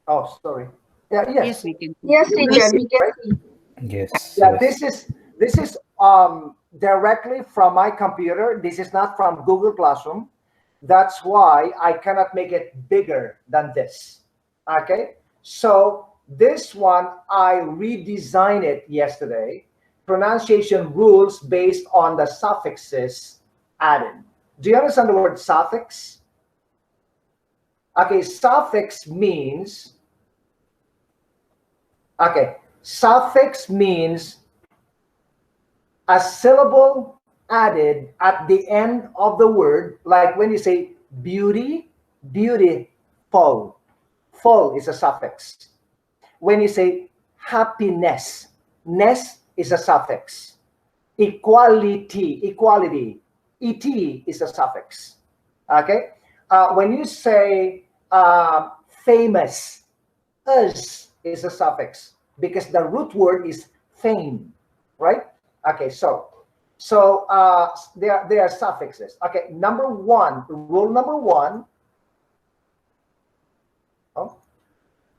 Oh, sorry. Yeah, Yes, yes. we can see. Yes, teacher, we can see. Yes, Yeah, yes. this is directly from my computer. This is not from Google Classroom. That's why I cannot make it bigger than this. Okay, so this one I redesigned it yesterday. Pronunciation rules based on the suffixes added. Do you understand the word suffix? Okay, suffix means, okay, suffix means a syllable added at the end of the word, like when you say beauty, beautiful, full is a suffix. When you say happiness, ness is a suffix. Equality, equality, et is a suffix. Okay. When you say famous, us is a suffix because the root word is fame, right? Okay, they are suffixes. Okay, number one, rule number one. Oh,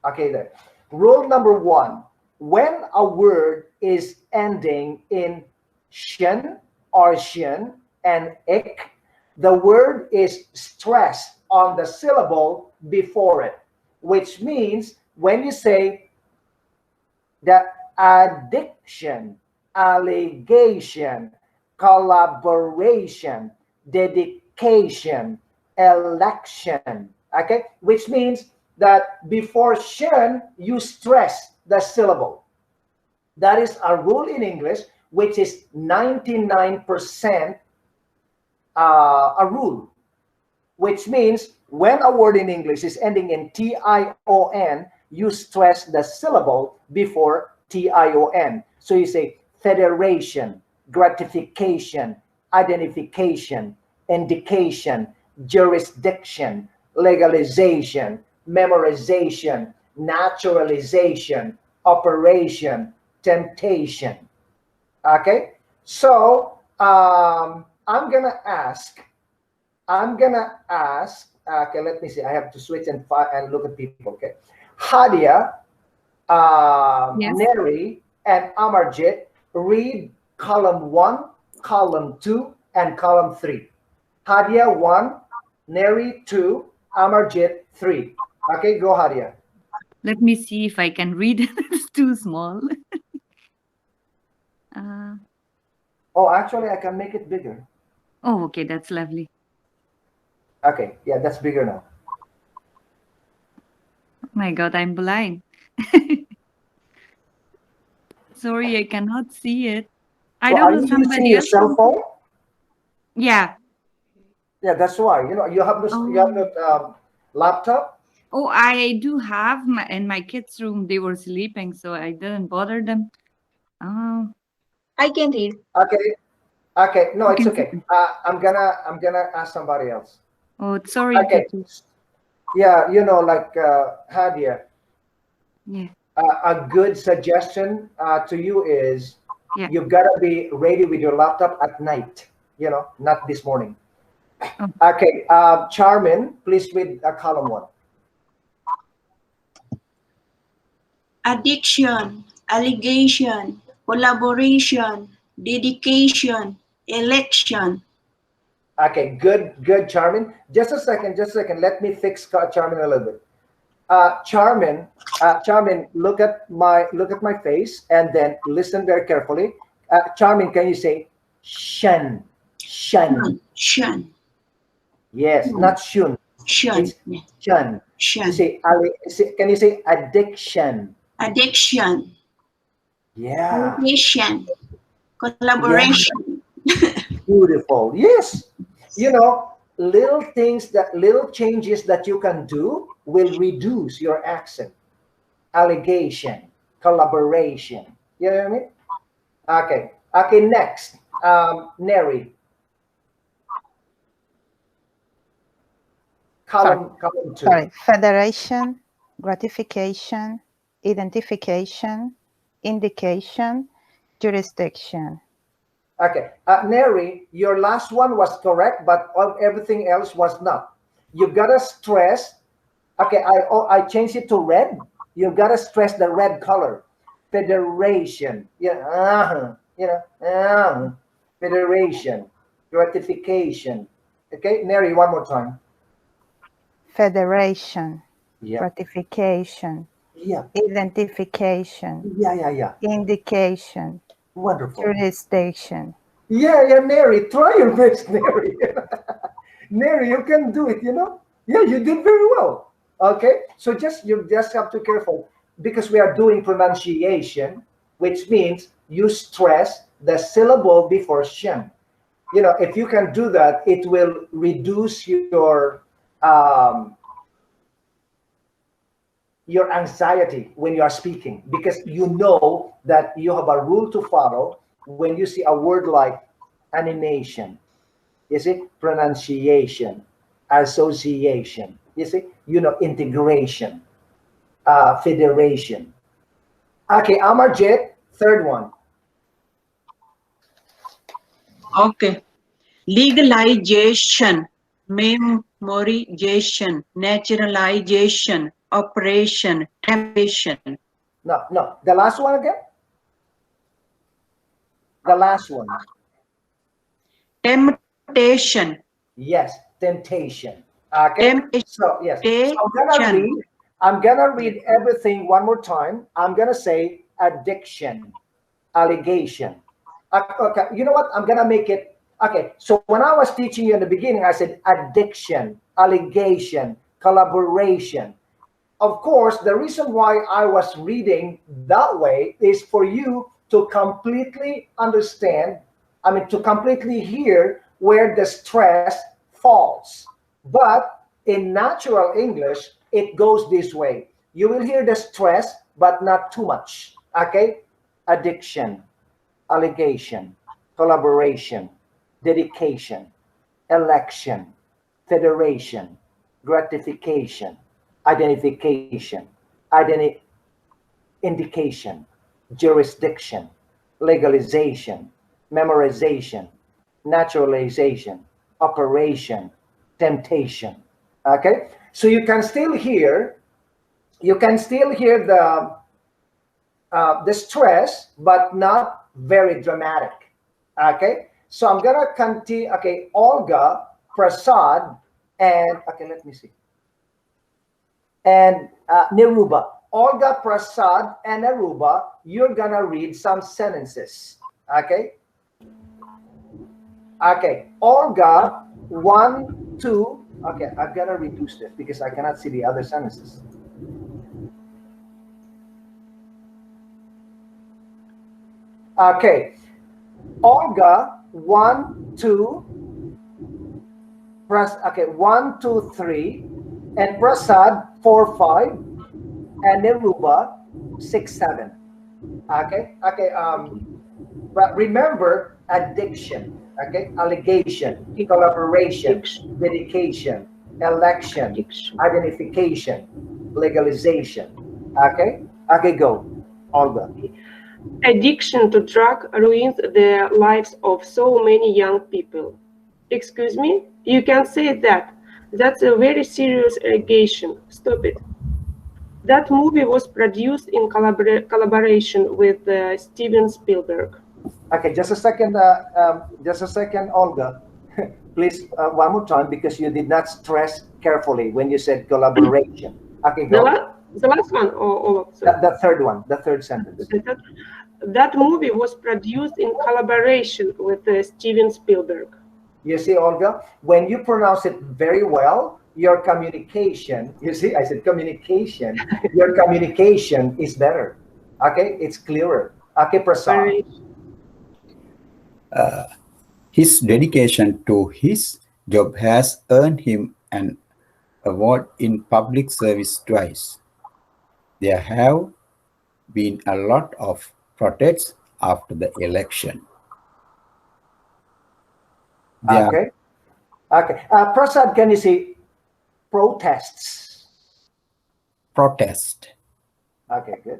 okay, there. Rule number one: when a word is ending in shin or shin and ik, the word is stressed on the syllable before it, which means when you say the addiction, allegation, collaboration, dedication, election. Okay, which means that before shin, you stress the syllable. That is a rule in English, which is 99% a rule, which means when a word in English is ending in tion, you stress the syllable before tion. So you say federation, gratification, identification, indication, jurisdiction, legalization, memorization, naturalization, operation, temptation. Okay, so I'm gonna ask. Okay, let me see. I have to switch and look at people. Okay, Hadia, Yes. Neri, and Amarjit read column 1, column 2, and column 3. Hadia 1, Neri 2, Amarjit 3. Okay, go Hadia. Let me see if I can read. It's too small. uh, Oh, actually, I can make it bigger. oh, okay, that's lovely. Okay, yeah, that's bigger now. My God, I'm blind. Sorry, I cannot see it. I So, don't are know. you using Somebody your else cell can see. phone? Yeah. Yeah, that's why. You have Oh. no laptop. Oh, I do have my in my kids' room. They were sleeping, so I didn't bother them. Oh, I can read. Okay, okay. No, you it's can see okay. them. I'm gonna ask somebody else. Oh, sorry, Okay. teacher. Yeah, like Hadia, Yeah, a good suggestion to you is yeah. you've got to be ready with your laptop at night. Not this morning. Oh, Okay, Charmin, please read column 1. Addiction, allegation, collaboration, dedication, election. Okay, good, Charmin. Just a second. Let me fix Charmin a little bit. Charmin, look at my face and then listen very carefully. Charmin, can you say shun, shun? Shun, Yes, not shun. shun, It's shun. You shun, say, can you say addiction? addiction, Yeah, allegation, yeah, collaboration. beautiful. Yes, little changes that you can do will reduce your accent. Allegation, collaboration. You know what I mean? Okay. Okay. Next, Neri, Sorry, column 2. sorry. Federation, gratification, identification, indication, jurisdiction. Okay. Neri, your last one was correct, but everything else was not. You've got to stress Okay, I changed it to red. You gotta stress the red color. Federation. Yeah, federation. Gratification. Okay, Neri, one more time. Federation, Yeah, gratification, yeah, identification, yeah. indication, Wonderful. jurisdiction. Yeah, Neri, try your best, Neri. Neri, you can do it, you know? Yeah, you did very well. Okay, so you just have to be careful because we are doing pronunciation, which means you stress the syllable before shin. You know, if you can do that, it will reduce um, your anxiety when you are speaking because you know that you have a rule to follow when you see a word like animation. You see, pronunciation, association. You see, integration, federation. Okay, Amarjit, third one. Okay. Legalization, memorization, naturalization, operation, temptation. No. The last one again. The last one. Temptation. Yes, temptation. Okay. So yes. So Temptation. I'm gonna read everything one more time. I'm gonna say addiction, allegation. Okay, you know what? I'm gonna make it. Okay, so when I was teaching you in the beginning, I said addiction, allegation, collaboration. Of course, the reason why I was reading that way is for you to completely understand, to completely hear where the stress falls. But in natural English, it goes this way. You will hear the stress, but not too much. Okay? Addiction, allegation, collaboration, dedication, election, federation, gratification, identification, indication, jurisdiction, legalization, memorization, naturalization, operation, temptation. Okay, so you can still hear the stress, but not very dramatic. Okay, so I'm gonna continue. Okay, Olga, Prasad, and okay, let me see, and Niruba. Olga, Prasad, and Aruba, you're gonna read some sentences. Okay. Okay, Olga, 1, 2. Okay, I'm gonna reduce this because I cannot see the other sentences. Okay, Olga, 1, 2. Okay, 1, 2, 3, and Prasad, 4, 5, and Niruba, 6, 7. Okay. But remember addiction. Okay, allegation, collaboration, dedication, election, identification, legalization. Okay, go, Olga. Addiction to drug ruins the lives of so many young people. Excuse me? You can say that. That's a very serious allegation. Stop it. That movie was produced in collaboration with Steven Spielberg. Okay, just a second, Olga. Please, one more time because you did not stress carefully when you said collaboration. Okay, go. The last one, or the third one, the third sentence. That movie was produced in collaboration with Steven Spielberg. You see, Olga, when you pronounce it very well, your communication, you see, I said communication, your communication is better. Okay, it's clearer. Okay, Prasad. His dedication to his job has earned him an award in public service twice. There have been a lot of protests after the election. Okay. Prasad, can you see protests? Protest. Okay, good.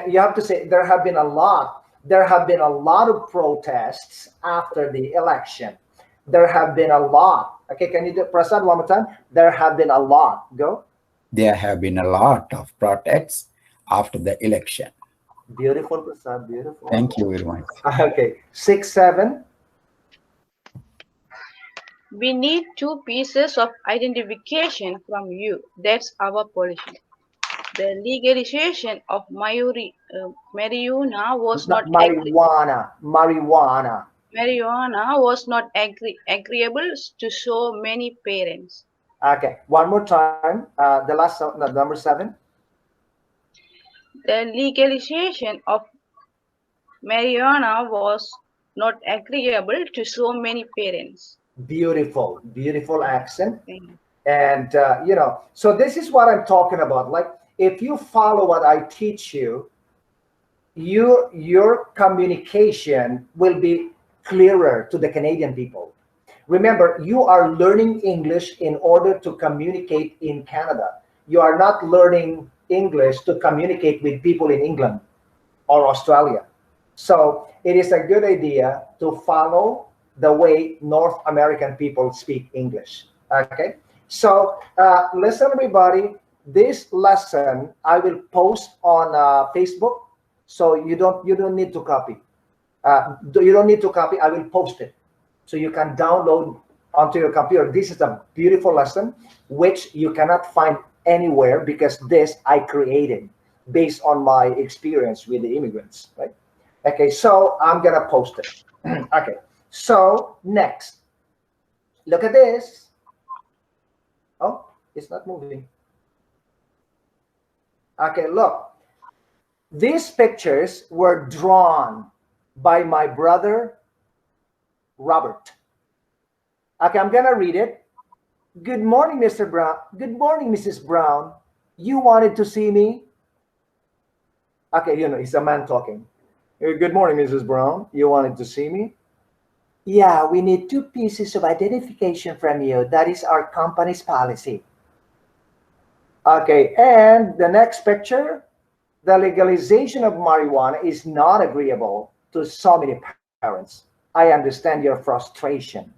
You have to say there have been a lot. There have been a lot of protests after the election. There have been a lot. Okay, can you do Prasad one more time? There have been a lot. Go. There have been a lot of protests after the election. Beautiful, Prasad, beautiful. Thank you very much. Okay, 6, 7. We need 2 pieces of identification from you. That's our policy. The legalization of marijuana was not Marijuana. agreeable to so many parents. Okay, one more time. The last, number 7. The legalization of marijuana was not agreeable to so many parents. Beautiful, beautiful accent. Thank you. And, so this is what I'm talking about. Like, if you follow what I teach you, your communication will be clearer to the Canadian people. Remember, you are learning English in order to communicate in Canada. You are not learning English to communicate with people in England or Australia. So it is a good idea to follow the way North American people speak English. Okay, so listen, everybody. This lesson I will post on Facebook, so you don't need to copy. You don't need to copy. I will post it, so you can download onto your computer. This is a beautiful lesson which you cannot find anywhere, because this I created based on my experience with the immigrants, right? Okay, so I'm gonna post it. Okay, so next, look at this. Oh, it's not moving. Okay, look. These pictures were drawn by my brother, Robert. Okay, I'm gonna read it. Good morning, Mr. Brown. Good morning, Mrs. Brown. You wanted to see me? Okay, it's a man talking. Good morning, Mrs. Brown. You wanted to see me? Yeah, we need 2 pieces of identification from you. That is our company's policy. Okay, and the next picture, the legalization of marijuana is not agreeable to so many parents. I understand your frustration.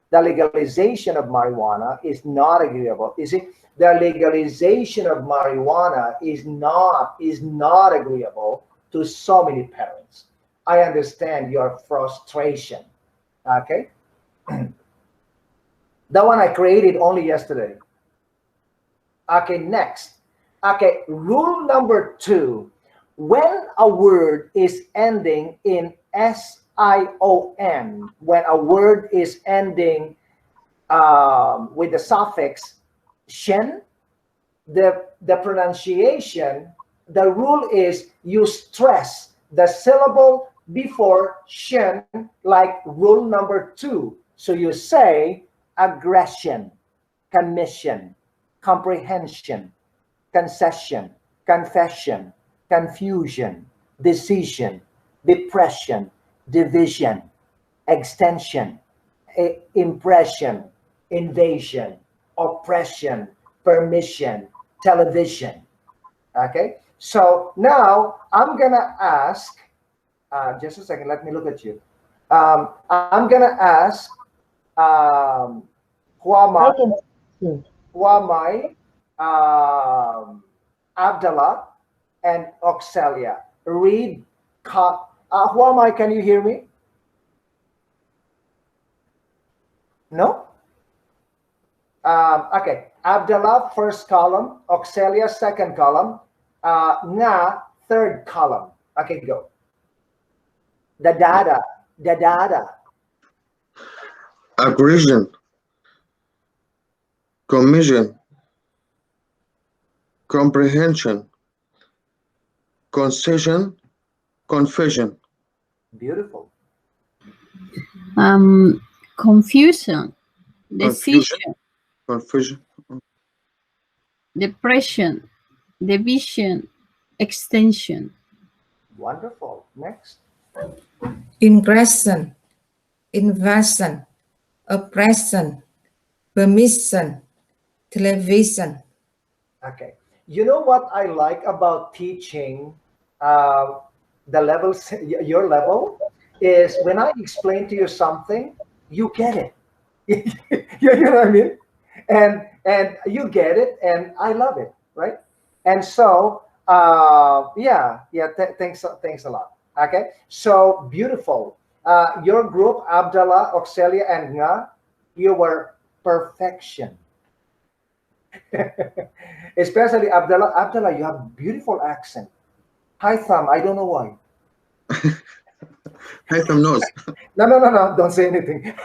The legalization of marijuana is not agreeable. You see, the legalization of marijuana is not agreeable to so many parents. I understand your frustration. Okay, that one I created only yesterday. Okay, next. Okay, rule number 2. When a word is ending in SION, when a word is ending with the suffix shin, the pronunciation, the rule is you stress the syllable before shin, like rule number 2. So you say aggression, commission, comprehension, concession, confession, confusion, decision, depression, division, extension, impression, invasion, oppression, permission, television. Okay, so now I'm gonna ask, just a second, let me look at you. I'm gonna ask who am I? Abdallah and Oxelia. Read, who am I? Can you hear me? No? Okay, Abdallah, first column, Oxelia, second column, Nga, third column. Okay, go. The data. Aggression, commission, comprehension, concession, confession. Beautiful. Confusion, decision, Confusion, depression, division, extension. Wonderful. Next. Ingression, invasion, oppression, permission, television. Okay. You know what I like about teaching the levels, your level, is when I explain to you something, you get it. You know what I mean? And And you get it, and I love it, right? And so, thanks a lot. Okay, so beautiful. Your group, Abdallah, Oxelia, and Nga, you were perfection. Especially Abdallah. Abdallah, you have beautiful accent. Hi, Thumb. I don't know why. Haytham knows. No. Don't say anything.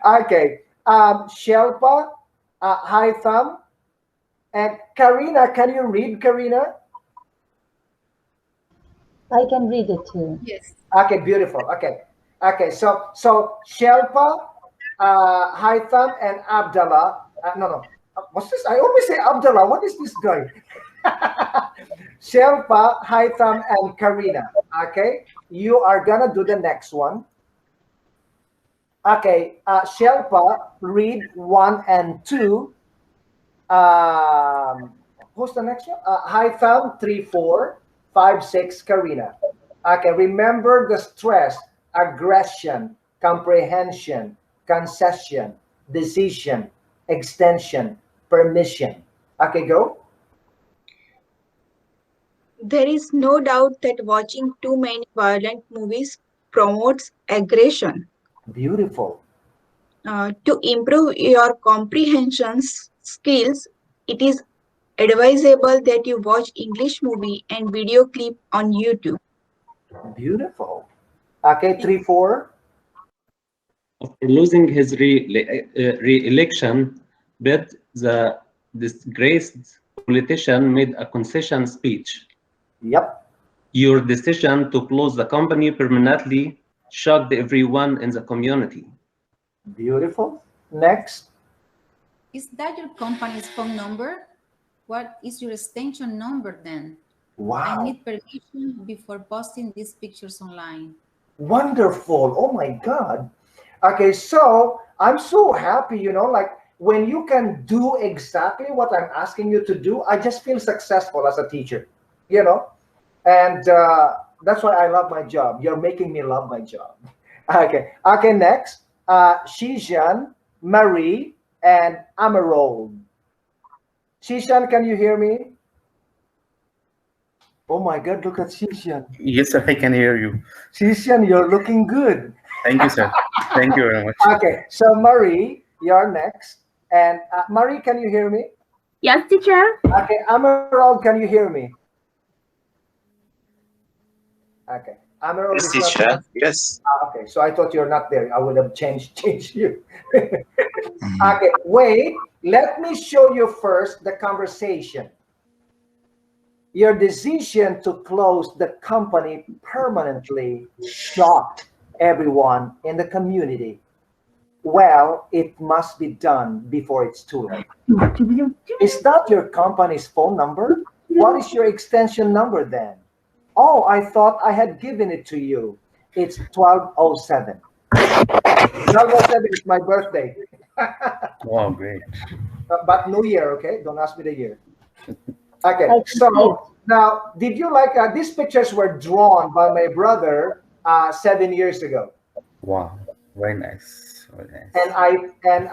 Okay. Shelpa, hi, Thumb. And Karina, can you read, Karina? I can read it too. Yes. Okay, beautiful. Okay. So Shelpa, Haitham, and Abdallah. No. What's this? I always say Abdallah. What is this guy? Shelpa, Haitham, and Karina. Okay, you are gonna do the next one. Okay, Shelpa, read 1 and 2. Who's the next one? Haitham, 3, 4, 5, 6. Karina. Okay, remember the stress: aggression, comprehension, concession, decision, extension, permission. Okay, go. There is no doubt that watching too many violent movies promotes aggression. Beautiful. To improve your comprehension skills, it is advisable that you watch English movie and video clip on YouTube. Beautiful. Okay, 3, 4. After losing his re-election bid, the disgraced politician made a concession speech. Yep. Your decision to close the company permanently shocked everyone in the community. Beautiful. Next. Is that your company's phone number? What is your extension number then? Wow. I need permission before posting these pictures online. Wonderful. Oh my God. Okay, so I'm so happy, like when you can do exactly what I'm asking you to do, I just feel successful as a teacher, and that's why I love my job. You're making me love my job. Okay, next. Shishan, Marie, and Amarold. Shishan, can you hear me? Oh my God, look at Shishan. Yes, sir, I can hear you. Shishan, you're looking good. Thank you, sir. Thank you very much. Okay, so Marie, you're next. And Marie, can you hear me? Yes, teacher. Okay, Amarold, can you hear me? Okay, Amarold Yes, is teacher. not. Yes. Okay, so I thought you're not there. I would have changed you. Okay, wait. Let me show you first the conversation. Your decision to close the company permanently shocked everyone in the community. Well, it must be done before it's too late. Is that your company's phone number? What is your extension number then? Oh, I thought I had given it to you. It's 1207. 1207 is my birthday. Wow, great. But New Year, okay? Don't ask me the year. Okay, so now, did you like these pictures were drawn by my brother 7 years ago, Wow, very nice. Very nice. and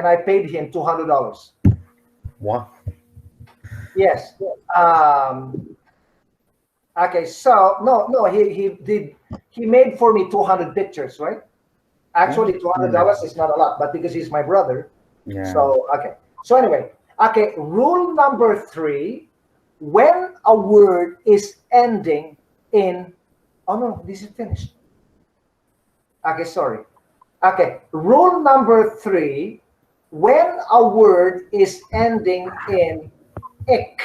I paid him $200. Wow. Yes. Okay, so no, he made for me 200 pictures, right? Actually, $200 is not a lot, but because he's my brother, Yeah. so okay. So anyway, okay, rule number 3. When a word is ending in, oh no, this is finished. Okay, sorry. Okay, rule number 3, when a word is ending in ik,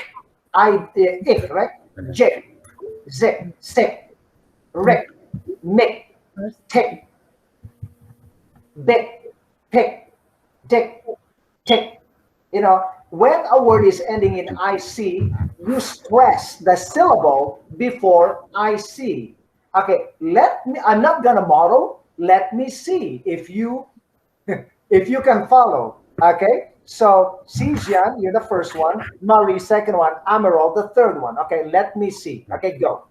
ik, right? J, z, se, rek, mik, tik, bik, pik, dik, tik. When a word is ending in IC, you stress the syllable before IC. Okay, I'm not gonna model. Let me see if you can follow. Okay, so Xijian, you're the first one. Marie, second one. Amaral, the third one. Okay, let me see. Okay, go.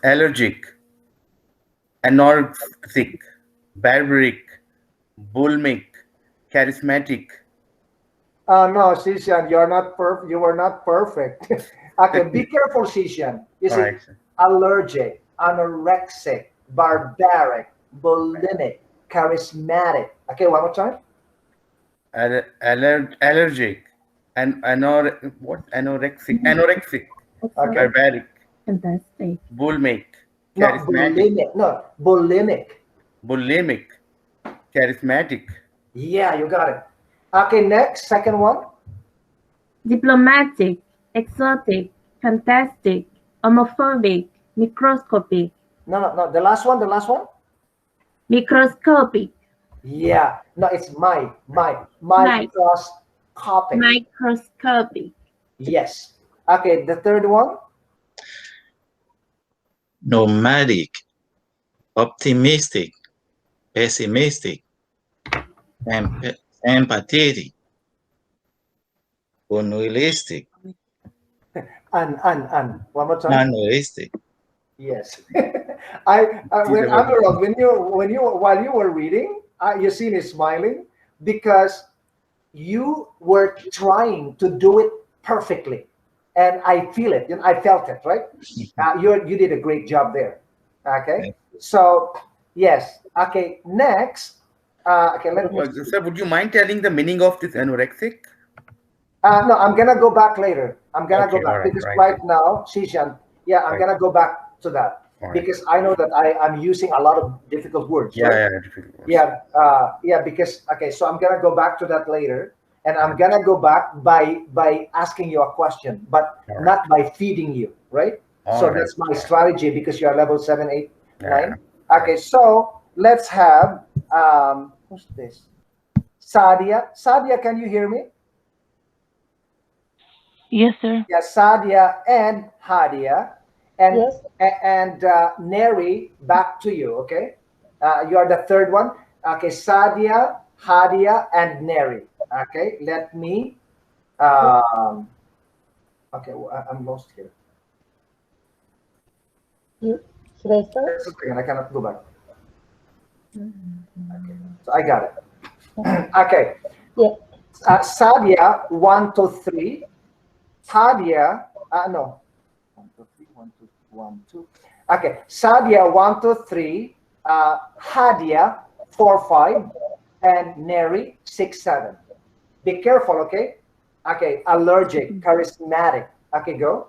Allergic, anorexic, barbaric, bulimic, charismatic. No, Sishan, you're not you were not perfect. Okay, be careful, Sishan. You All see, right, sir. allergic, anorexic, barbaric, bulimic, charismatic. Okay, one more time. Allergic and anorexic, Okay. barbaric, Fantastic. bulimic, No, charismatic, bulimic. No, bulimic. bulimic, charismatic, Yeah, you got it. Okay, next, second one. Diplomatic, exotic, fantastic, homophobic, microscopic, No. The last one. The last one. microscopic, Yeah. No, it's Mic- microscopic. microscopic, Yes. Okay, the third one. Nomadic, optimistic, pessimistic, empathetic, unrealistic, One more time. unrealistic. Yes. When Amirul, while you were reading, you see me smiling because you were trying to do it perfectly, and I feel it. I felt it. Right? You did a great job there. Okay. So yes. Okay. Next. Okay. Let me. Sir, would you mind telling the meaning of this anorexic? No, I'm gonna go back later. I'm gonna Okay, go back all right, because right. right now, Shishan, yeah, I'm gonna go back to that because I know that I'm using a lot of difficult words. Yeah, right? difficult words. Yeah, because okay, so I'm gonna go back to that later, and I'm gonna go back by asking you a question, but not by feeding you, right? All So right. that's my strategy because you're level 7, 8, Yeah. 9. Okay, so let's have who's this? Sadia. Sadia, can you hear me? Yes, sir. Yeah, Sadia and Hadia, and Yes. and Neri, back to you. Okay, you are the third one. Okay, Sadia, Hadia, and Neri. Okay, let me. Okay, I'm lost here. Should I start? Just a second, I cannot go back. Okay, so I got it. Okay. Yeah. Sadia, 1, 2, 3. Hadia, no. 1, 2, 3, 1, 2, 1, 2. Okay, Sadia, 1, 2, 3. Hadia, 4, 5. And Neri, 6, 7. Be careful, okay? Okay, allergic, charismatic. Okay, go.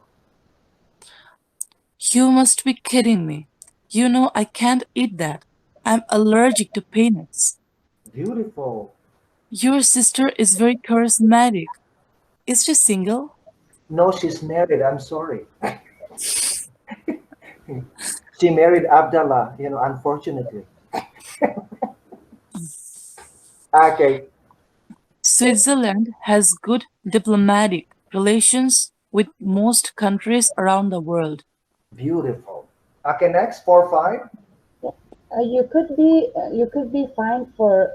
You must be kidding me. You know I can't eat that. I'm allergic to peanuts. Beautiful. Your sister is very charismatic. Is she single? No, she's married. I'm sorry. She married Abdallah, unfortunately. Okay. Switzerland has good diplomatic relations with most countries around the world. Beautiful. Okay, next, 4, 5. You could be fined for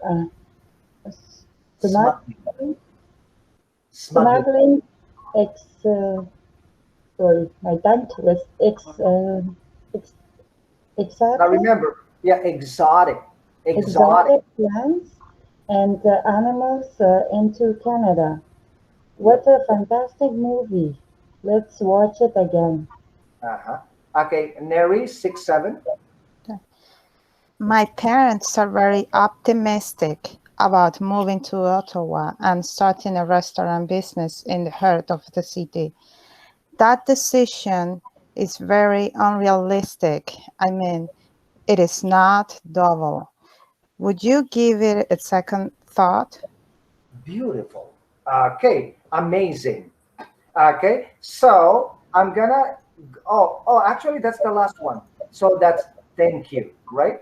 smuggling sorry, my tongue was Now remember, yeah, exotic plants and animals into Canada. What a fantastic movie. Let's watch it again. Okay, Neri, 6, 7. My parents are very optimistic about moving to Ottawa and starting a restaurant business in the heart of the city. That decision is very unrealistic. I mean, it is not doable. Would you give it a second thought? Beautiful. Okay, amazing. Okay, so I'm gonna, actually that's the last one. So that's thank you, right?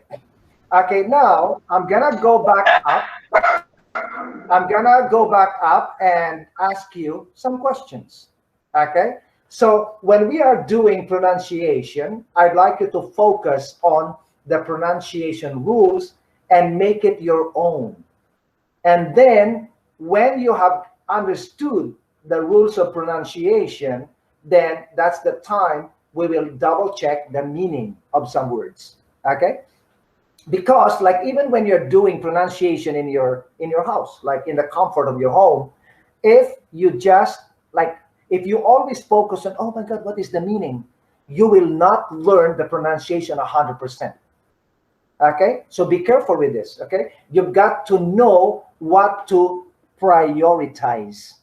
Okay, now I'm gonna go back up. I'm gonna go back up and ask you some questions. Okay, so when we are doing pronunciation, I'd like you to focus on the pronunciation rules and make it your own. And then when you have understood the rules of pronunciation, then that's the time we will double check the meaning of some words. Okay? Because like even when you're doing pronunciation in your house, like in the comfort of your home, if you just like if you always focus on, oh my god, what is the meaning, you will not learn the pronunciation 100%. Okay, so be careful with this. Okay, you've got to know what to prioritize.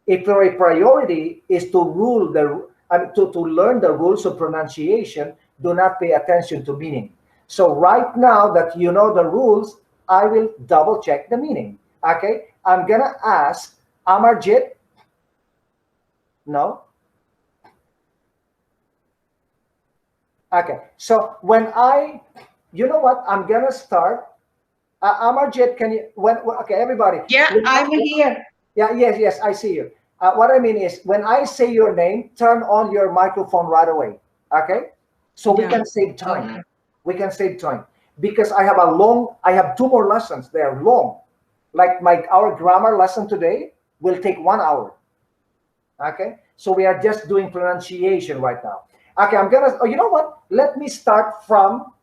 If your priority is to rule to learn the rules of pronunciation, do not pay attention to meaning. So right now that you know the rules, I will double check the meaning. Okay, I'm gonna ask Amarjit. No. Okay, so when you know what, I'm gonna start. Amarjit, can you? Okay, everybody. Yeah, I'm here. Yeah, yes, I see you. What I mean is, when I say your name, turn on your microphone right away. Okay, so we can save time. Okay. We can save time because I have I have 2 more lessons. They are long. Like our grammar lesson today will take 1 hour. Okay, so we are just doing pronunciation right now. Okay, I'm gonna. Oh, you know what? Let me start from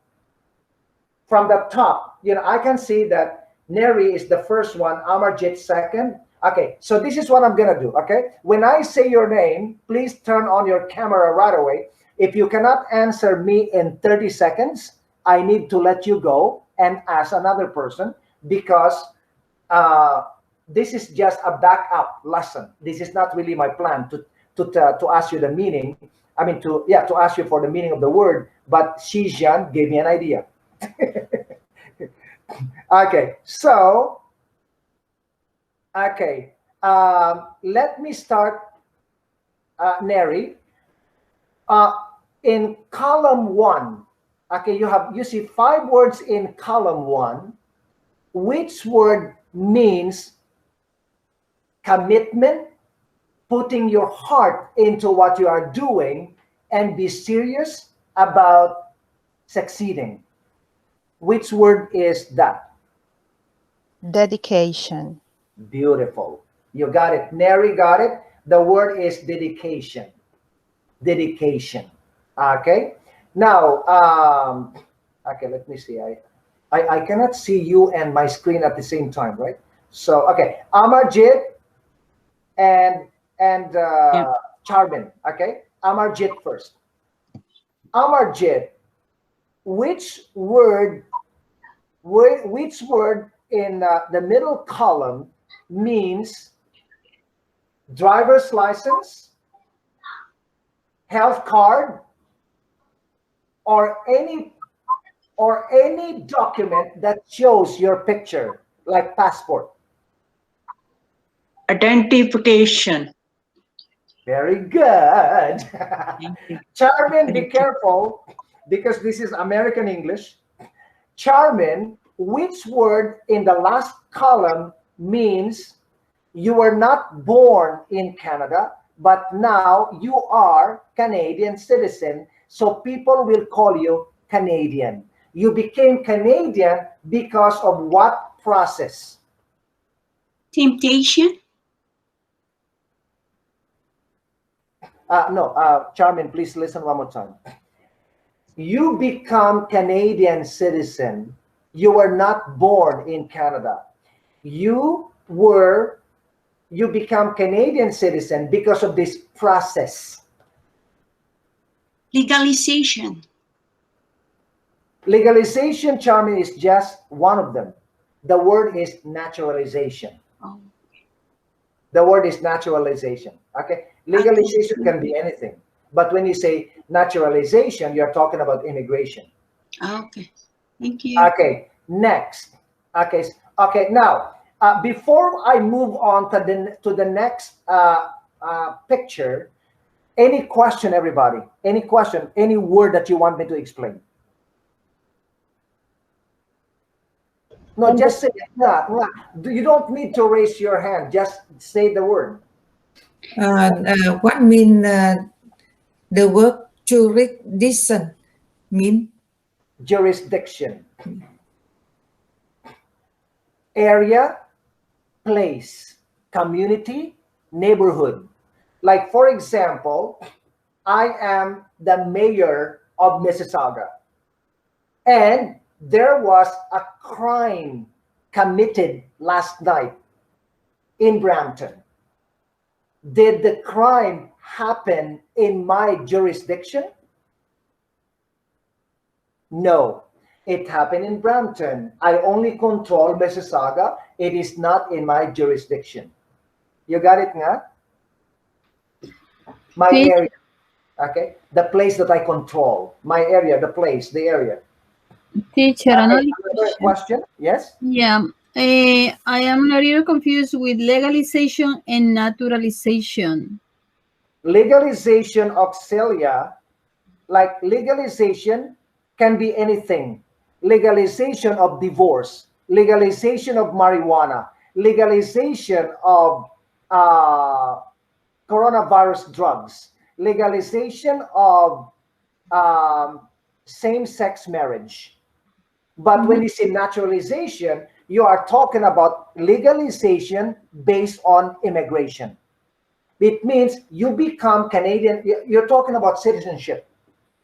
the top. You know, I can see that Neri is the first one, Amarjit second. Okay, so this is what I'm gonna do. Okay, when I say your name, please turn on your camera right away. If you cannot answer me in 30 seconds, I need to let you go and ask another person, because this is just a backup lesson. This is not really my plan to ask you the meaning. I mean, to ask you for the meaning of the word. But Shijian gave me an idea. Okay, so let me start, Neri. In column 1, okay, you see 5 words in column 1. Which word means commitment, putting your heart into what you are doing, and be serious about succeeding? Which word is that? Dedication. Beautiful. You got it. Neri got it. The word is dedication. Dedication. Okay. Now, okay, let me see. I cannot see you and my screen at the same time, right? So, okay. Amarjit and Charmin. Okay. Amarjit first. Amarjit, which word in the middle column means driver's license, health card, or any document that shows your picture, like passport? Identification. Very good. Charmin, be careful, because this is American English. Charmin, which word in the last column means you were not born in Canada, but now you are Canadian citizen, so people will call you Canadian. You became Canadian because of what process? Temptation. No, Charmin, please listen one more time. You become Canadian citizen. You were not born in Canada. You become Canadian citizen because of this process. Legalization. Legalization, Charmin, is just one of them. The word is naturalization. Oh. The word is naturalization. Okay, legalization can be anything, but when you say naturalization, you're talking about immigration. Okay, thank you. Okay, next. Okay. Now, before I move on to the next picture, any question, everybody? Any question? Any word that you want me to explain? No, just say it. No, you don't need to raise your hand. Just say the word. What mean the word jurisdiction mean? Jurisdiction. Area, place, community, neighborhood. Like, for example, I am the mayor of Mississauga, and there was a crime committed last night in Brampton. Did the crime happen in my jurisdiction? No, it happened in Brampton. I only control Mississauga. It is not in my jurisdiction. You got it, nga? My area, okay? The place that I control. My area, the place, the area. Teacher, Another another question? Yes? Yeah. I am a little confused with legalization and naturalization. Legalization, auxilia, like legalization can be anything. Legalization of divorce, legalization of marijuana, legalization of coronavirus drugs, legalization of same-sex marriage. But when you say naturalization, you are talking about legalization based on immigration. It means you become Canadian. You're talking about citizenship.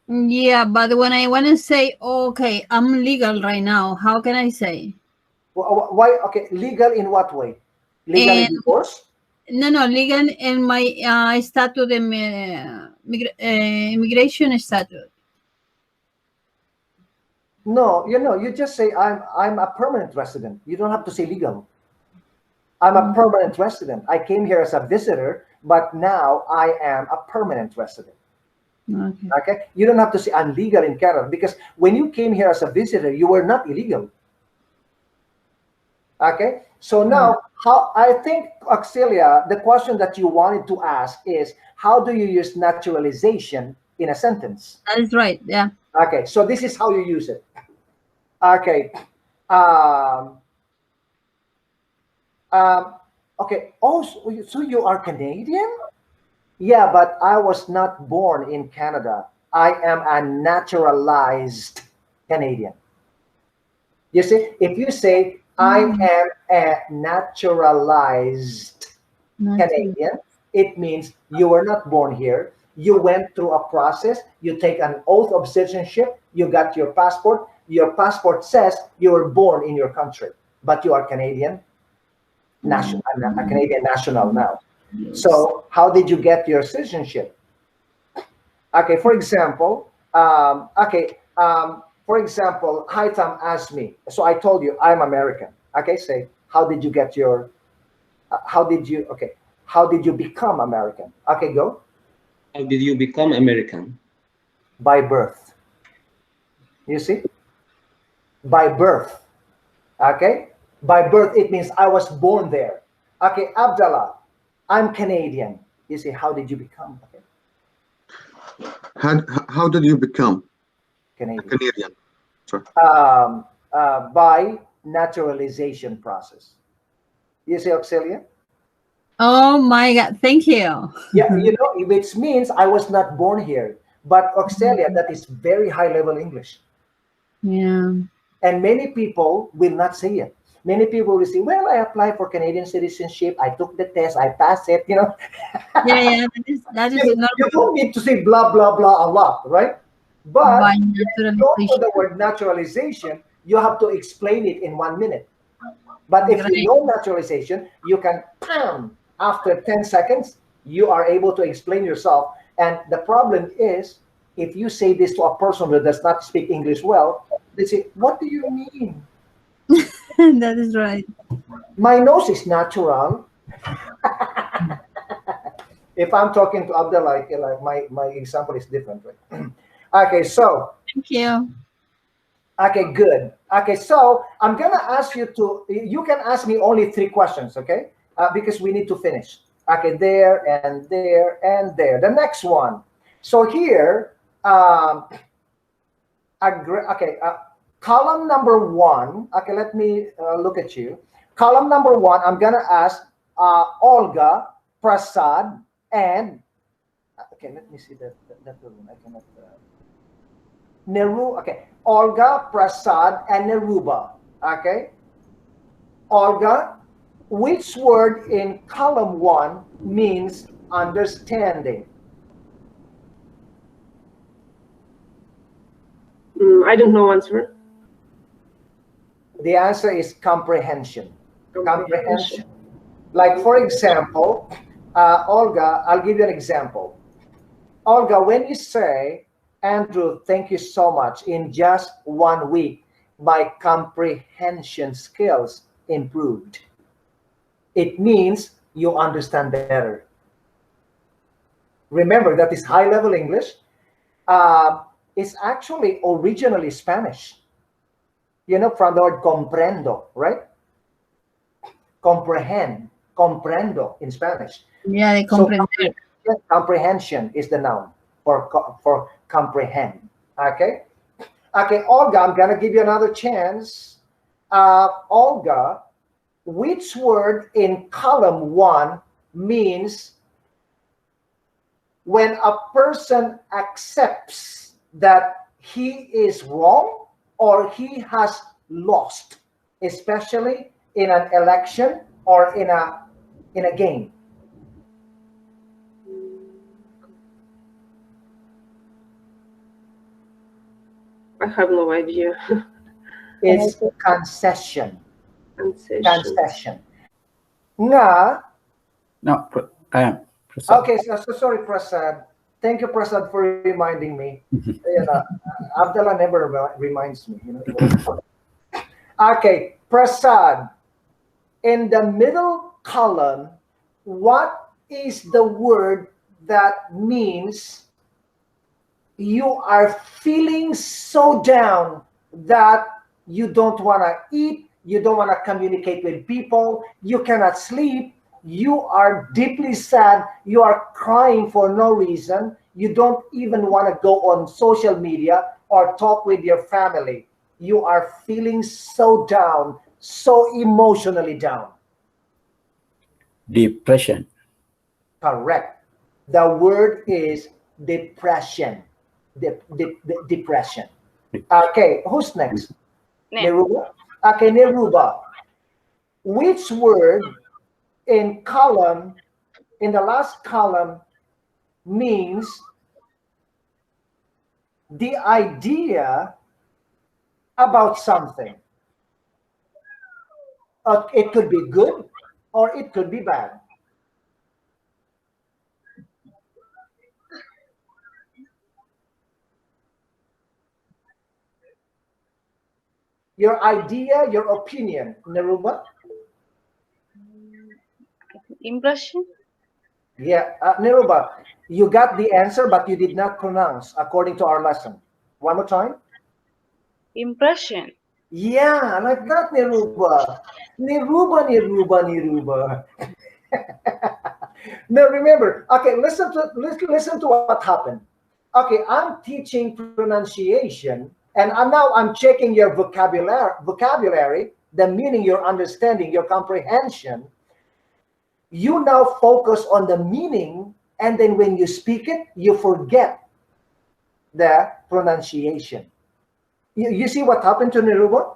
Yeah, but when I want to say, okay, I'm legal right now, how can I say? Why? Okay, legal in what way? Legal in divorce? No, legal in my statute, immigration statute. No, you just say I'm a permanent resident. You don't have to say legal. I'm a permanent resident. I came here as a visitor, but now I am a permanent resident. Okay. You don't have to say I'm legal in Canada, because when you came here as a visitor, you were not illegal. Okay. So now, how I think, Auxilia, the question that you wanted to ask is, how do you use naturalization in a sentence? That is right. Yeah. Okay. So this is how you use it. Okay. Okay. Oh, so you are Canadian? Yeah, but I was not born in Canada. I am a naturalized Canadian. You see, if you say, I am a naturalized Canadian, it means you were not born here. You went through a process. You take an oath of citizenship. You got your passport. Your passport says you were born in your country, but you are Canadian, national, a Canadian national now. So how did you get your citizenship? Okay, for example, for example, Haitam asked me, so I told you I'm American. Okay, say, how did you get your, how did you become American? Okay, go. How did you become American? By birth. You see? By birth. Okay? By birth, it means I was born there. Okay, Abdallah, I'm Canadian. You see, how did you become? Okay. How did you become Canadian? Sorry. By naturalization process. You see, Auxilia? Oh my God! Thank you. Yeah, you know, which means I was not born here. But Auxilia, that is very high-level English. Yeah. And many people will not say it. Many people will say, well, I applied for Canadian citizenship. I took the test. I passed it, you know. Yeah, that is normal. You don't need to say blah, blah, blah a lot, right? But By if you go for the word naturalization, you have to explain it in 1 minute. But if you know naturalization, you can, after 10 seconds, you are able to explain yourself. And the problem is, if you say this to a person who does not speak English well, they say, what do you mean? That is right. My nose is natural. If I'm talking to Abdullah, like my example is different, right? Okay, so. Thank you. Okay, good. Okay, so I'm gonna ask you to, you can ask me only 3 questions, okay? Because we need to finish. Okay, there and there and there. The next one. So here, column number 1. Okay, let me look at you. Column number 1, I'm gonna ask Olga, Prasad, and okay, let me see that one. I cannot. Neru. Okay, Olga, Prasad, and Neruba. Okay, Olga, which word in column 1 means understanding? I don't know answer. The answer is comprehension. Comprehension. Like, for example, Olga, I'll give you an example. Olga, when you say, Andrew, thank you so much, in just 1 week, my comprehension skills improved. It means you understand better. Remember that is high-level English. It's actually originally Spanish. You know, from the word comprendo, right? Comprehend, comprendo in Spanish. Yeah, de comprender. So, comprehension is the noun for comprehend. Okay? Okay, Olga, I'm going to give you another chance. Olga, which word in column 1 means when a person accepts that he is wrong or he has lost, especially in an election or in a game? I have no idea. It's concession. Concession. No, Prasad. Okay, so sorry, Prasad. Thank you, Prasad, for reminding me. You know, Abdullah never reminds me. You know. Okay, Prasad. In the middle column, what is the word that means you are feeling so down that you don't want to eat, you don't want to communicate with people, you cannot sleep, you are deeply sad, you are crying for no reason, you don't even want to go on social media or talk with your family. You are feeling so down, so emotionally down. Depression. Correct. The word is depression. Depression. Okay, who's next? Neruba? Okay, Neruba. Which word in the last column, means the idea about something? It could be good or it could be bad. Your idea, your opinion, Neruba? Impression? Yeah, Neruba, you got the answer, but you did not pronounce according to our lesson. One more time. Impression. Yeah, like that, Neruba. Neruba. Now remember, okay, listen to what happened. Okay, I'm teaching pronunciation, and I'm checking your vocabulary, the meaning, your understanding, your comprehension. You now focus on the meaning, and then when you speak it, you forget the pronunciation. You see what happened to Neruba?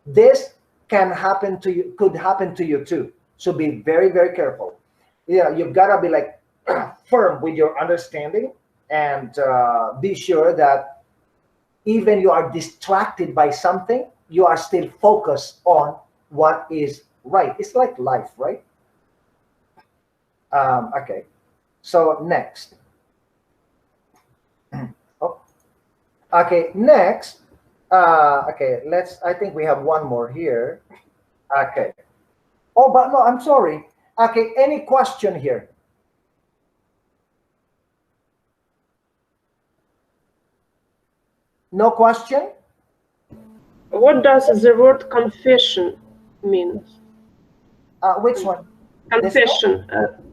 This can happen to you, could happen to you too. So be very, very careful. Yeah, you've got to be like firm with your understanding, and be sure that even you are distracted by something, you are still focused on what is right. It's like life, right? Okay, so next. Oh, okay, next. Okay, I think we have one more here. Okay. Oh, but no, I'm sorry. Okay, any question here? No question? What does the word confession mean? Which one? Confession.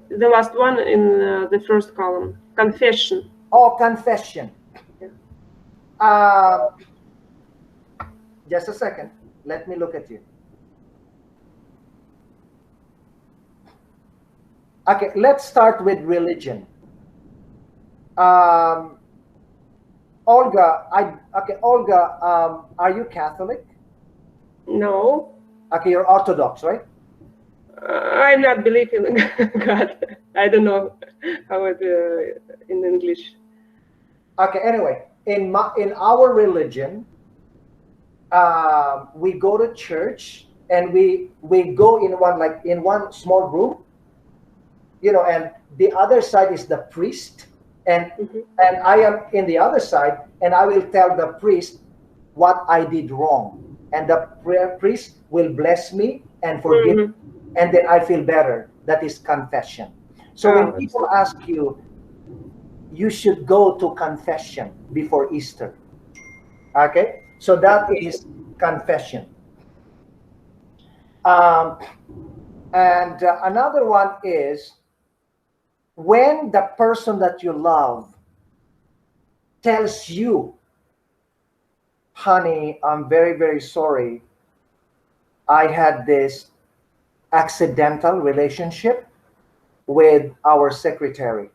The last one in the first column. Confession. Oh, confession. Just a second. Let me look at you. Okay, let's start with religion. Olga, are you Catholic? No. Okay, you're Orthodox, right? I'm not believing in God. I don't know how it in English. Okay, anyway, in our religion, we go to church and we go in one small room, and the other side is the priest, and I am in the other side, and I will tell the priest what I did wrong, and the priest will bless me and forgive me, and then I feel better. That is confession. So when people ask you, you should go to confession before Easter. Okay, so that is confession. And another one is when the person that you love tells you, honey, I'm very, very sorry. I had this accidental relationship with our secretary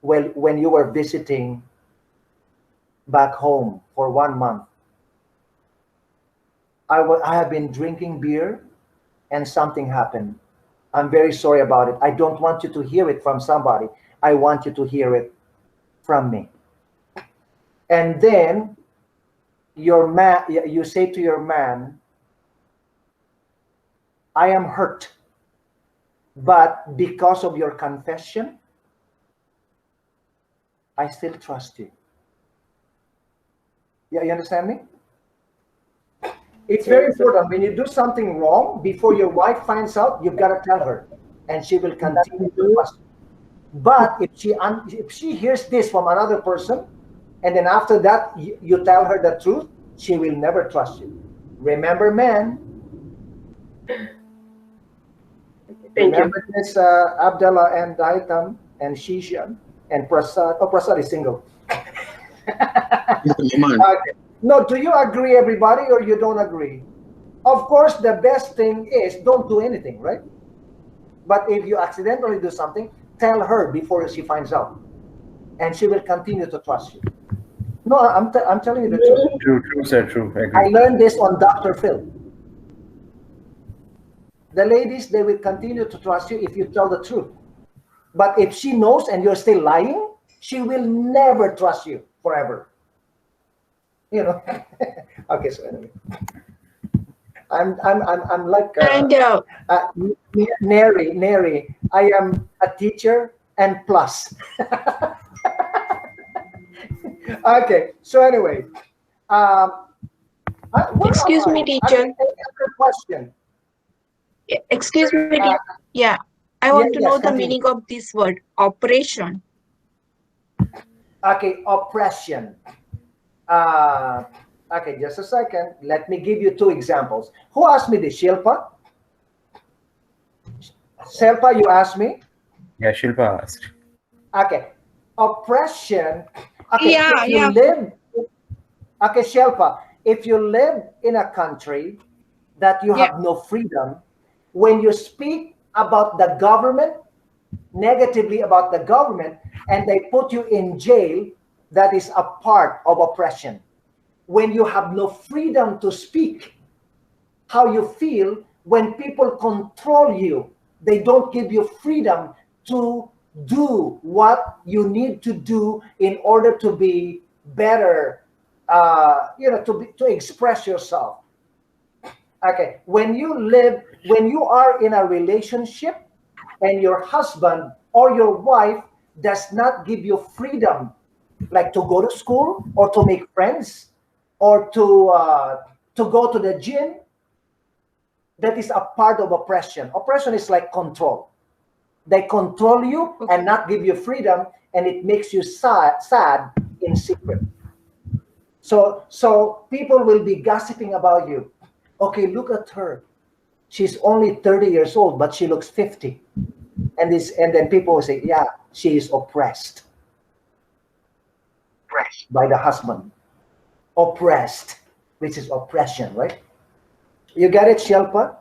when you were visiting back home for 1 month. I have been drinking beer and something happened. I'm very sorry about it. I don't want you to hear it from somebody. I want you to hear it from me. And then you say to your man, I am hurt, but because of your confession, I still trust you. Yeah, you understand me? It's very important when you do something wrong, before your wife finds out, you've got to tell her, and she will continue to trust you. But if she hears this from another person, and then after that you tell her the truth, she will never trust you. Remember, men. Remember this, Abdullah and Daitam and Shishan and Prasad. Oh, Prasad is single. Okay. No, do you agree, everybody, or you don't agree? Of course, the best thing is don't do anything, right? But if you accidentally do something, tell her before she finds out, and she will continue to trust you. No, I'm telling you the truth. True, sir, true. I I agree. learned this on Dr. Phil. The ladies, they will continue to trust you if you tell the truth. But if she knows and you're still lying, she will never trust you forever. Okay, so anyway, I'm like Neri. I am a teacher and plus. Okay, so anyway, Excuse me, teacher. Question. Excuse me, yeah. I want to know the meaning of this word, oppression. Okay, oppression. Okay, just a second. Let me give you 2 examples. Who asked me this? Shilpa? Shilpa, you asked me? Yeah, Shilpa asked. Okay. Oppression. Okay, Yeah, if you live, okay, Shilpa, if you live in a country that you have no freedom, when you speak about the government, negatively about the government, and they put you in jail, that is a part of oppression. When you have no freedom to speak how you feel, when people control you, they don't give you freedom to do what you need to do in order to be better, to express yourself. Okay, when you are in a relationship and your husband or your wife does not give you freedom, like to go to school or to make friends or to go to the gym, that is a part of oppression. Oppression is like control. They control you and not give you freedom, and it makes you sad in secret. So people will be gossiping about you. Okay, look at her. She's only 30 years old, but she looks 50. And then people will say, yeah, she is oppressed by the husband. Oppressed, which is oppression, right? You get it, Shilpa?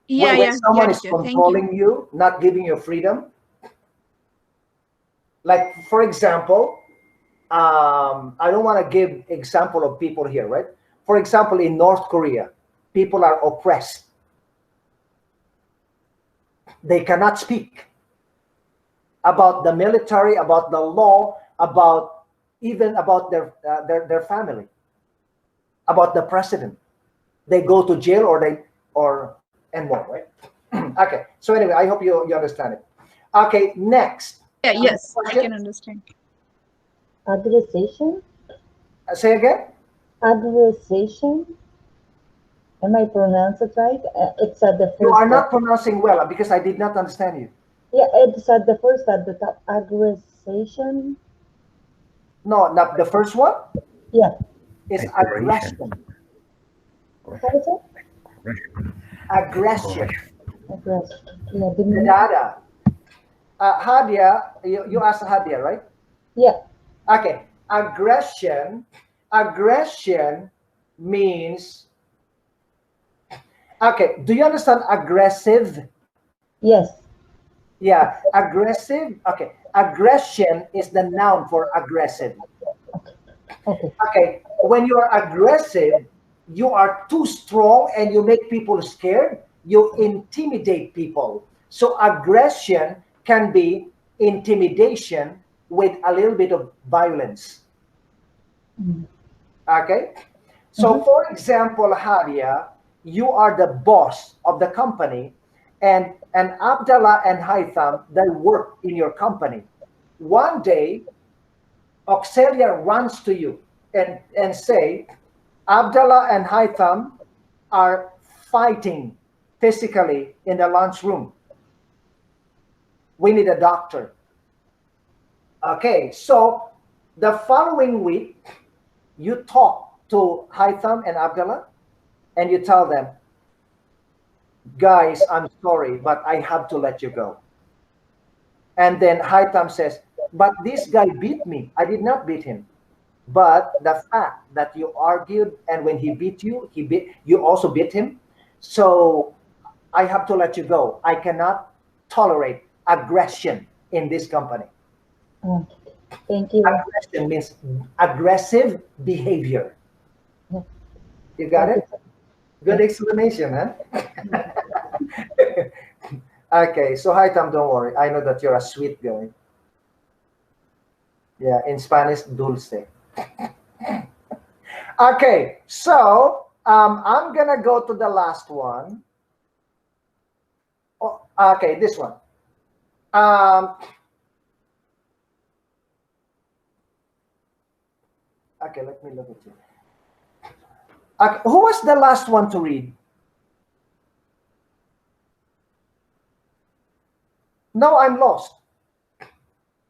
When someone is controlling you, not giving you freedom. Like, for example, I don't want to give example of people here, right? For example, in North Korea, people are oppressed. They cannot speak about the military, about the law, about even about their family, about the president. They go to jail or and more, right? Okay. So anyway, I hope you understand it. Okay, next. Yeah, yes, I can understand. Aggression? Say again? Aggression? Am I pronouncing it right? It's at the first. You are not pronouncing well because I did not understand you. Yeah, it's at the first at the top. Aggression? No, not the first one. Yeah. It's aggression. What is it? Aggression. Aggression. Yeah, the meaning- Dada. Hadia, you asked Hadia, right? Yeah. Okay. Aggression means, okay, do you understand aggressive? Yes. Yeah, aggressive. Okay, aggression is the noun for aggressive. Okay. Okay, when you are aggressive, you are too strong and you make people scared. You intimidate people. So aggression can be intimidation with a little bit of violence. Okay, so for example, Hadia, you are the boss of the company, and Abdallah and Haitham, they work in your company. One day, Auxelia runs to you and say, Abdallah and Haitham are fighting physically in the lunchroom. We need a doctor. Okay, so the following week, you talk to Haitham and Abdallah, and you tell them, guys, I'm sorry, but I have to let you go. And then Haitham says, but this guy beat me. I did not beat him. But the fact that you argued, and when he beat you, you also beat him. So I have to let you go. I cannot tolerate aggression in this company. Thank you. Aggression means aggressive behavior. You got it? Good explanation, huh? Okay, so Haitham, don't worry. I know that you're a sweet guy. Yeah, in Spanish, dulce. Okay, so I'm gonna go to the last one. Oh, okay, this one. Okay, let me look at you. Okay, who was the last one to read? No, I'm lost.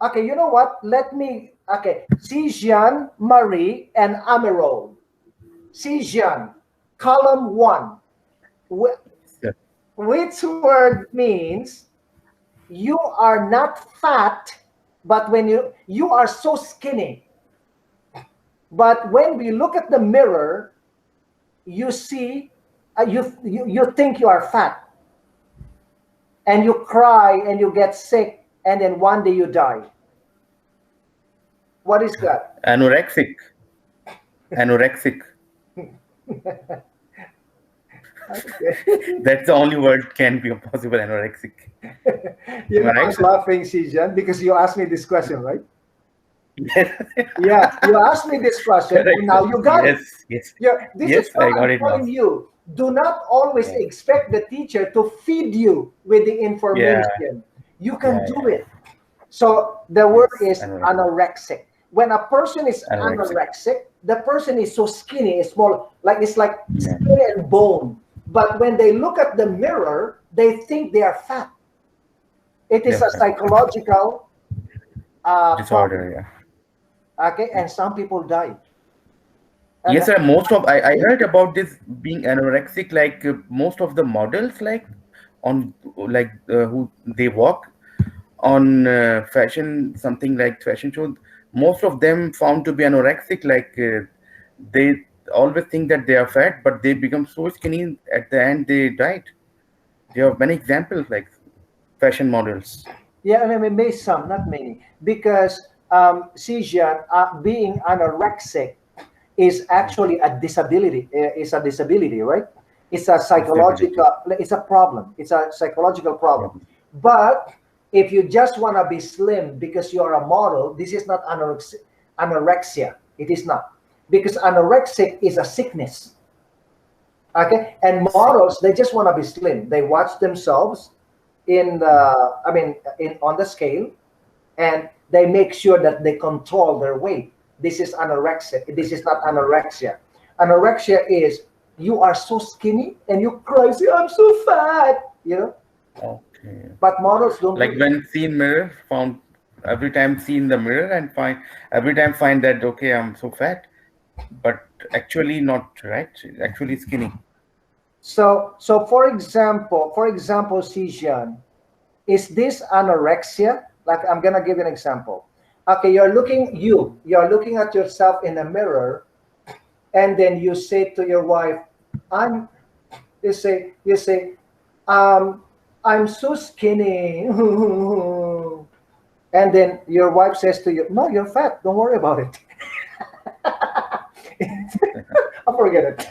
Okay, you know what? Let me, okay. Sijan, Marie, and Amerol. Sijan, column 1. Which word means you are not fat, but when you are so skinny. But when we look at the mirror, you see, you think you are fat. And you cry and you get sick, and then one day you die. What is that? Anorexic. Anorexic. That's the only word can be possible, anorexic. You know, Right? I'm laughing, Sijan, because you asked me this question, right? Yes. Yeah, you asked me this question, and now you got it. Yes. Yeah, this Yes, is what I got I'm it now. telling you. Do not always expect the teacher to feed you with the information. You can do it. So the word is anorexic. When a person is anorexic, the person is so skinny, it's small, like it's like skin and bone. But when they look at the mirror, they think they are fat. It is a psychological Disorder, okay, and some people die. And yes, sir. I heard about this being anorexic. Like most of the models, like on who they walk on fashion, something like fashion show. Most of them found to be anorexic. Like they always think that they are fat, but they become so skinny at the end they died. There are many examples like fashion models. yeah, I mean, maybe some, not many, because Sijan, being anorexic is actually a disability. It's a disability, right? It's a psychological. It's a problem. It's a psychological problem. But if you just want to be slim because you are a model, this is not anorexia. It is not. because anorexic is a sickness. Okay, and models, they just want to be slim. They watch themselves in the, on the scale, and they make sure that they control their weight. This is anorexia. This is not anorexia. Anorexia is you are so skinny and you cry, say, I'm so fat, you know. Okay. But models don't. Like when seen mirror, found every time see in the mirror and every time find that okay, I'm so fat, but actually not, right? Actually skinny. So for example, Sijan, is this anorexia? Like, I'm gonna give you an example. Okay, you're looking at yourself in the mirror, and then you say to your wife, you say, I'm so skinny. And then your wife says to you, no, you're fat, don't worry about it. I'll forget it.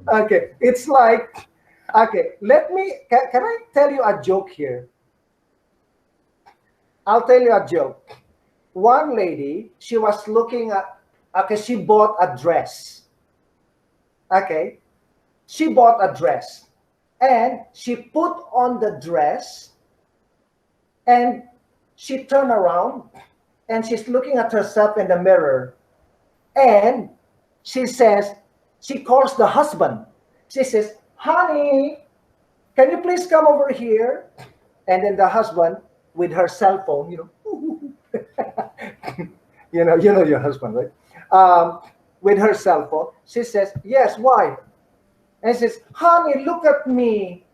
Okay, it's like, okay, can I tell you a joke here? I'll tell you a joke. One lady, she was looking at, okay, she bought a dress. Okay, she bought a dress and she put on the dress and she turned around and she's looking at herself in the mirror and she says, she calls the husband. She says, honey, can you please come over here? And then the husband with her cell phone, you know your husband, right? With her cell phone, she says, yes, why? And she says, honey, look at me.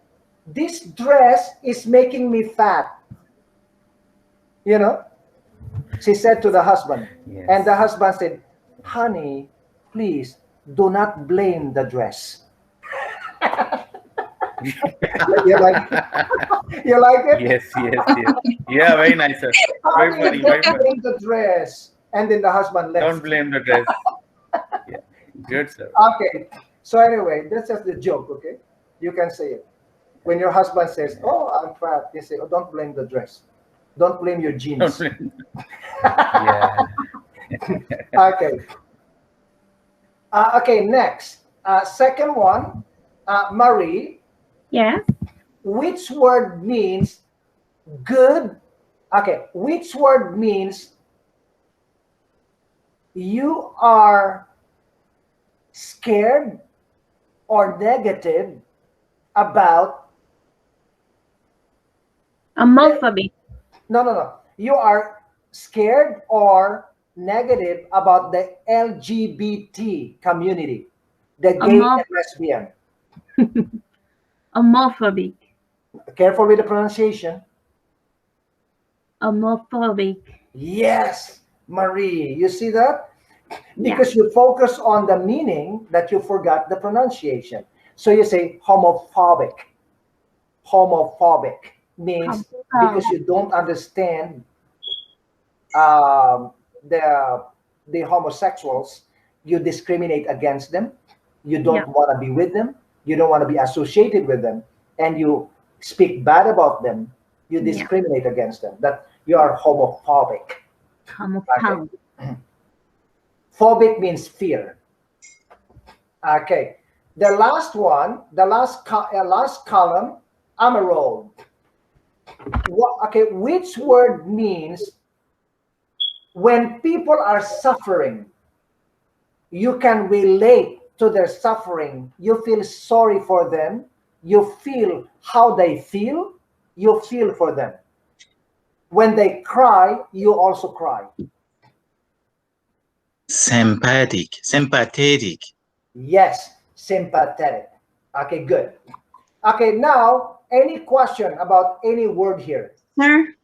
This dress is making me fat. You know? She said to the husband. Yes. And the husband said, honey, please do not blame the dress. you like it? Yes. Yeah, very nice, sir. Very funny, very Don't funny. blame the dress. And then the husband left. Don't blame the dress. Yeah. Good, sir. Okay. So anyway, that's just the joke, okay? You can say it. When your husband says, oh, I'm fat, you say, oh, don't blame the dress. Don't blame your jeans. Yeah. Okay. Okay, next. Second one, Marie. Yeah. Which word means good? Okay, which word means you are scared or negative about? Homophobic. No. You are scared or negative about the LGBT community, the gay and lesbian. Homophobic. Careful with the pronunciation. Homophobic. Yes, Marie, you see that? Because you focus on the meaning that you forgot the pronunciation. So you say homophobic. Homophobic means because you don't understand the homosexuals, you discriminate against them. You don't want to be with them. You don't want to be associated with them, and you speak bad about them. You discriminate against them. That you are homophobic. Homophobic. Okay. Phobic means fear. Okay. The last one, the last column, amoral. Okay, which word means when people are suffering, you can relate to their suffering. You feel sorry for them. You feel how they feel. You feel for them. When they cry, you also cry. Sympathetic. Yes, sympathetic. Okay, good. Okay, now, any question about any word here? Sir,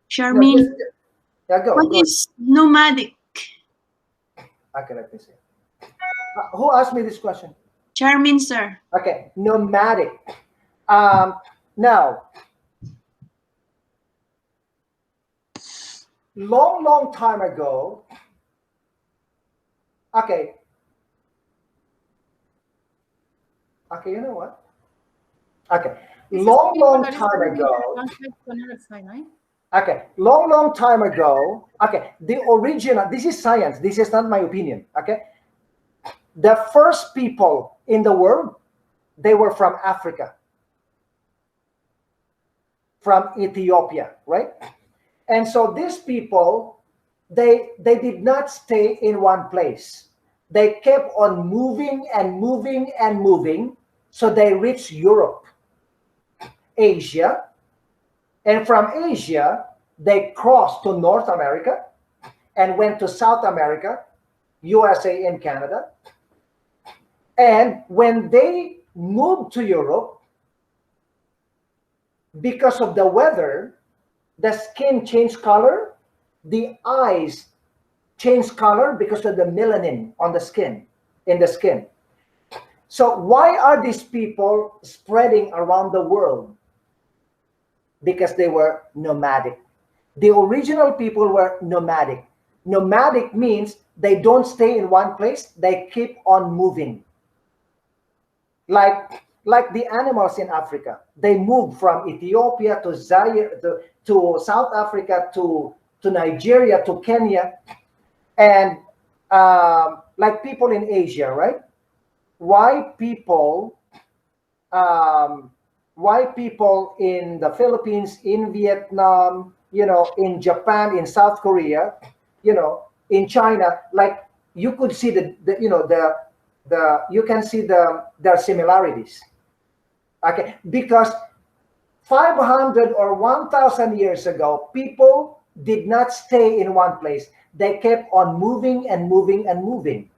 Charmaine, what is nomadic? Okay, let me see. Who asked me this question? Charmaine, sir. Okay, nomadic. Now, long time ago, okay, you know what? Okay, long time ago, Okay, long time ago. Okay, the original. This is science. This is not my opinion. Okay, the first people in the world, they were from Africa, from Ethiopia, right? And so these people, they did not stay in one place. They kept on moving and moving and moving. So they reached Europe, Asia, and from Asia, they crossed to North America and went to South America, USA and Canada. And when they moved to Europe, because of the weather, the skin changed color, the eyes changed color because of the melanin on the skin, in the skin. So why are these people spreading around the world? Because they were nomadic. The original people were nomadic. Nomadic means they don't stay in one place, they keep on moving. Like the animals in Africa. They move from Ethiopia to Zaire, to South Africa, to Nigeria, to Kenya. And like people in Asia, right? Why people in the Philippines, in Vietnam, in Japan, in South Korea, in China, like you could see you can see their similarities. Okay, because 500 or 1,000 years ago, people did not stay in one place. They kept on moving and moving and moving.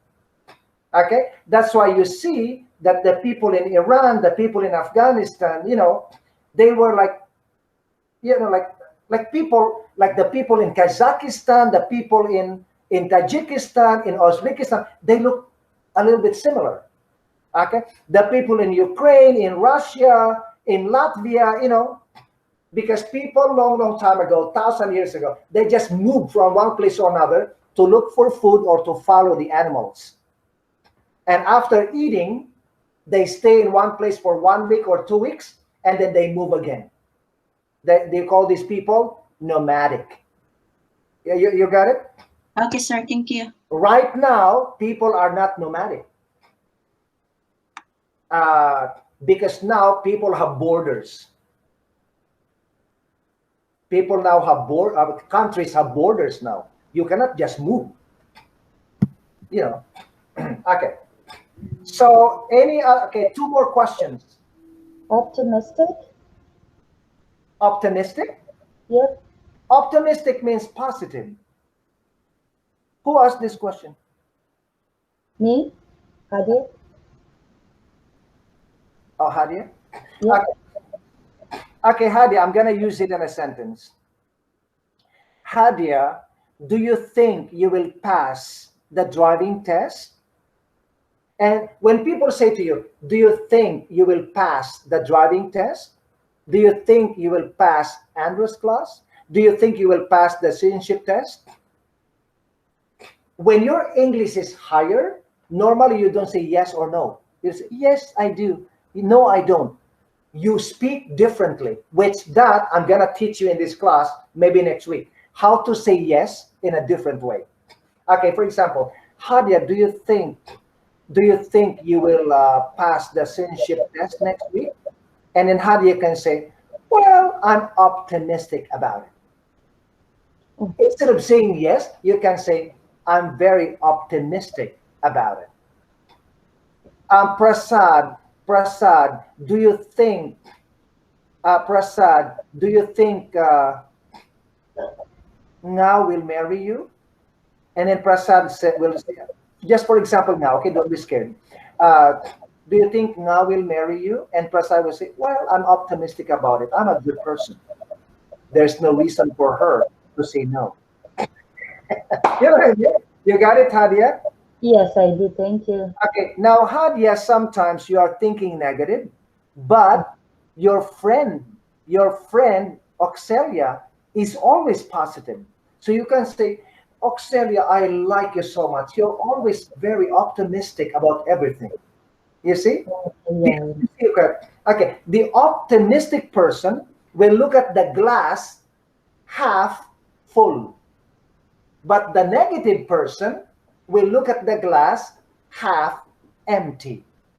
Okay, that's why you see that the people in Iran, the people in Afghanistan, they were like people, like the people in Kazakhstan, the people in Tajikistan, in Uzbekistan, they look a little bit similar. Okay, the people in Ukraine, in Russia, in Latvia, because people long time ago, 1,000 years ago, they just moved from one place to another to look for food or to follow the animals. And after eating, they stay in one place for 1 week or 2 weeks, and then they move again. They call these people nomadic. Yeah, you got it? Okay, sir. Thank you. Right now, people are not nomadic. Because now people have borders. People now have countries have borders now. You cannot just move. Okay. So okay, 2 more questions. Optimistic? Optimistic? Yep. Optimistic means positive. Who asked this question? Me? Hadia? Oh, Hadia? Yep. Okay, Hadia, I'm going to use it in a sentence. Hadia, do you think you will pass the driving test? And when people say to you, do you think you will pass the driving test? Do you think you will pass Andrew's class? Do you think you will pass the citizenship test? When your English is higher, normally you don't say yes or no. You say, yes, I do. No, I don't. You speak differently, which that I'm going to teach you in this class, maybe next week, how to say yes in a different way. Okay, for example, Hadia, do you think you will pass the citizenship test next week? And then Hadia can say, well, I'm optimistic about it. Instead of saying yes, you can say, I'm very optimistic about it. Prasad, do you think now will marry you? And then Prasad will say, just for example now, okay, don't be scared. Do you think Nga will marry you? And Prasad will say, well, I'm optimistic about it. I'm a good person. There's no reason for her to say no. You got it, Hadia? Yes, I do. Thank you. Okay, now Hadia, sometimes you are thinking negative, but your friend Oxelia is always positive. So you can say, Oxelia, I like you so much. You're always very optimistic about everything. You see? Yeah. Okay, the optimistic person will look at the glass half full. But the negative person will look at the glass half empty.